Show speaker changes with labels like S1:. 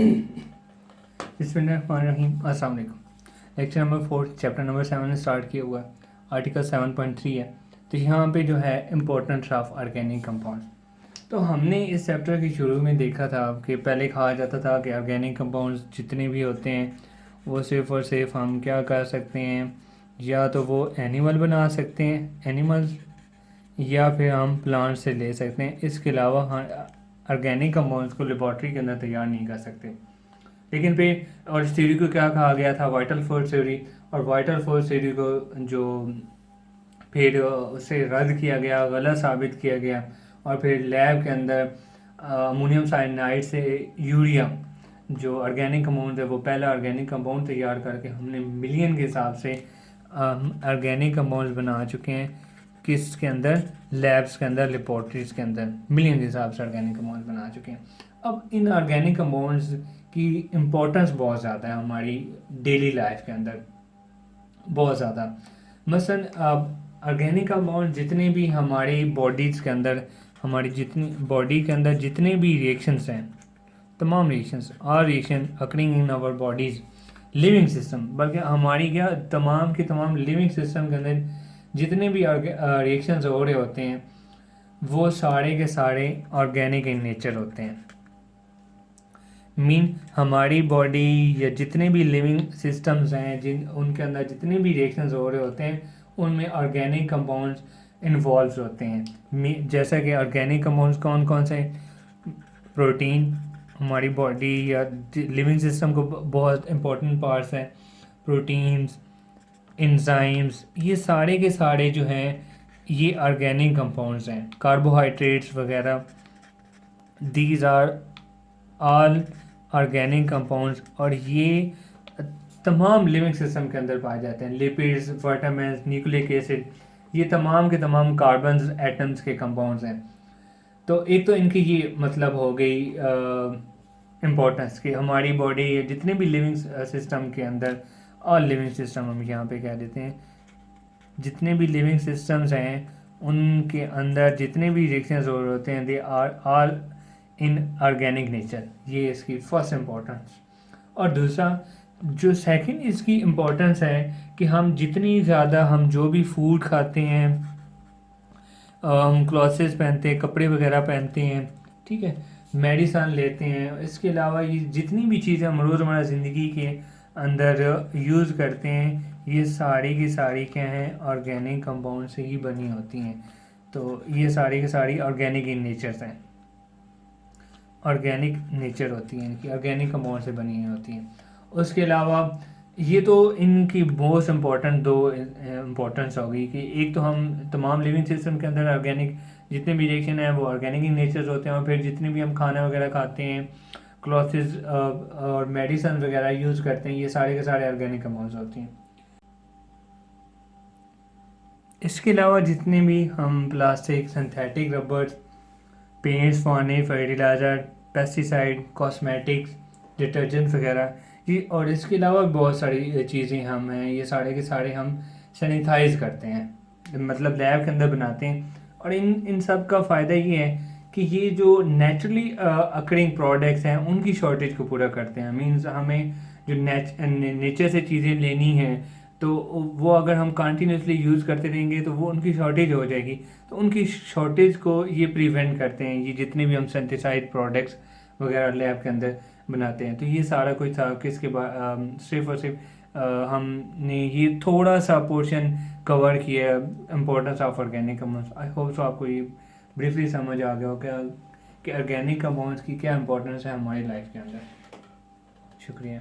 S1: बिस्मिल्लाहिर्रहमानिर्रहीम। अस्सलाम वालेकुम। लेक्चर नंबर 4 चैप्टर नंबर 7 ने स्टार्ट किया हुआ है। आर्टिकल 7.3 है। तो यहाँ पे जो है इम्पोर्टेंस ऑफ ऑर्गेनिक कंपाउंड, तो हमने इस चैप्टर के शुरू में देखा था कि पहले कहा जाता था कि ऑर्गेनिक कंपाउंड्स जितने भी होते हैं वो सिर्फ़ और सिर्फ हम क्या कर सकते हैं, या तो वो एनिमल बना सकते हैं एनिमल्स, या फिर हम प्लांट से ले सकते हैं। इसके अलावा ऑर्गेनिक कंपाउंड्स को लेबॉर्ट्री के अंदर तैयार नहीं कर सकते। लेकिन फिर और इस थ्योरी को क्या कहा गया था, वाइटल फोर्स थ्योरी। और वाइटल फोर्स थ्योरी को जो फिर उसे रद्द किया गया, गलत साबित किया गया, और फिर लैब के अंदर अमोनियम साइनाइड से यूरिया जो ऑर्गेनिक कंपाउंड है वो पहला ऑर्गेनिक कंपाउंड तैयार करके हमने मिलियन के हिसाब से ऑर्गेनिक कंपाउंड्स बना चुके हैं। किसके अंदर? लैब्स के अंदर, लेबॉर्ट्रीज के अंदर मिलियन के हिसाब से ऑर्गेनिक कंपाउंड्स बना चुके हैं। अब इन ऑर्गेनिक कंपाउंड्स की इम्पोर्टेंस बहुत ज़्यादा है हमारी डेली लाइफ के अंदर, बहुत ज़्यादा। मसलन ऑर्गेनिक कंपाउंड जितने भी हमारी बॉडीज़ के अंदर, हमारी जितनी बॉडी के अंदर जितने भी रिएक्शंस हैं, तमाम reactions are reaction occurring in our bodies living system, बल्कि हमारी क्या तमाम के तमाम लिविंग सिस्टम के अंदर जितने भी रिएक्शंस हो रहे होते हैं वो सारे के सारे ऑर्गेनिक इन नेचर होते हैं। हमारी बॉडी या जितने भी लिविंग सिस्टम्स हैं जिन उनके अंदर जितने भी रिएक्शंस हो रहे होते हैं उनमें ऑर्गेनिक कंपाउंड्स इन्वॉल्व होते हैं। जैसा कि ऑर्गेनिक कंपाउंड्स कौन कौन से? प्रोटीन, हमारी बॉडी या लिविंग सिस्टम को बहुत इंपॉर्टेंट पार्ट्स हैं। प्रोटीन्स, एंजाइम्स, ये सारे के सारे जो हैं ये ऑर्गेनिक कंपाउंड्स हैं। कार्बोहाइड्रेट्स वगैरह, these are all organic compounds, और ये तमाम लिविंग सिस्टम के अंदर पाए जाते हैं। लिपिड्स, विटामिन्स, न्यूक्लिक एसिड, ये तमाम के तमाम कार्बन्स एटम्स के कंपाउंड्स हैं। तो एक तो इनकी ये मतलब हो गई इम्पोर्टेंस कि हमारी बॉडी जितने भी लिविंग सिस्टम के अंदर, ऑल लिविंग सिस्टम हम यहाँ पे कह देते हैं, जितने भी लिविंग सिस्टम्स हैं उनके अंदर जितने भी रिएक्शंस हो रहे होते हैं they are all in organic nature. ये इसकी फर्स्ट इम्पोर्टेंस। और दूसरा जो सेकंड इसकी इम्पोर्टेंस है कि हम जितनी ज़्यादा हम जो भी फूड खाते हैं, हम क्लॉथेस पहनते हैं, कपड़े वगैरह पहनते हैं, ठीक है, मेडिसन लेते हैं, इसके अलावा ये जितनी भी चीज़ें हम रोज़मर्रा ज़िंदगी के अंदर यूज़ करते हैं ये सारी की सारी क्या हैं? ऑर्गेनिक कंपाउंड से ही बनी होती हैं। तो ये सारी की सारी ऑर्गेनिक इन नेचर हैं, ऑर्गेनिक नेचर होती हैं इनकी, ऑर्गेनिक कंपाउंड से बनी होती हैं। उसके अलावा ये तो इनकी मोस्ट इम्पॉर्टेंट दो इम्पोर्टेंस हो गई कि एक तो हम तमाम लिविंग सिस्टम के अंदर ऑर्गेनिक जितने भी रिएक्शन हैं वो ऑर्गेनिक इन नेचर होते हैं, और फिर जितने भी हम खाना वगैरह खाते हैं, क्लॉथेस और मेडिसन वगैरह यूज़ करते हैं, ये सारे के सारे ऑर्गेनिक कंपाउंड्स होती हैं। इसके अलावा जितने भी हम प्लास्टिक, सिंथेटिक रबर्स, पेंट्स, फाने, फर्टिलाइज़र, पेस्टिसाइड, कॉस्मेटिक्स, डिटर्जेंट वगैरह, ये और इसके अलावा बहुत सारी चीज़ें हम हैं, ये सारे के सारे हम सैनिटाइज करते हैं, मतलब लैब के अंदर बनाते हैं। और इन सब का फ़ायदा ये है कि ये जो नेचुरली अकरिंग प्रोडक्ट्स हैं उनकी शॉर्टेज को पूरा करते हैं। मींस हमें जो नेचर से चीज़ें लेनी हैं तो वो अगर हम कंटिन्यूसली यूज़ करते रहेंगे तो वो उनकी शॉर्टेज हो जाएगी। तो उनकी शॉर्टेज को ये प्रिवेंट करते हैं, ये जितने भी हम सिंथेसाइड प्रोडक्ट्स वगैरह लैब के अंदर बनाते हैं। तो ये सारा कुछ था कि इसके बाद सिर्फ और सिर्फ हमने ये थोड़ा सा पोर्शन कवर किया importance of organic compounds. I hope so आपको ये ब्रीफली समझ आ गया हो क्या कि ऑर्गेनिक कंपाउंड्स की क्या इंपॉर्टेंस है हमारी लाइफ के अंदर। शुक्रिया।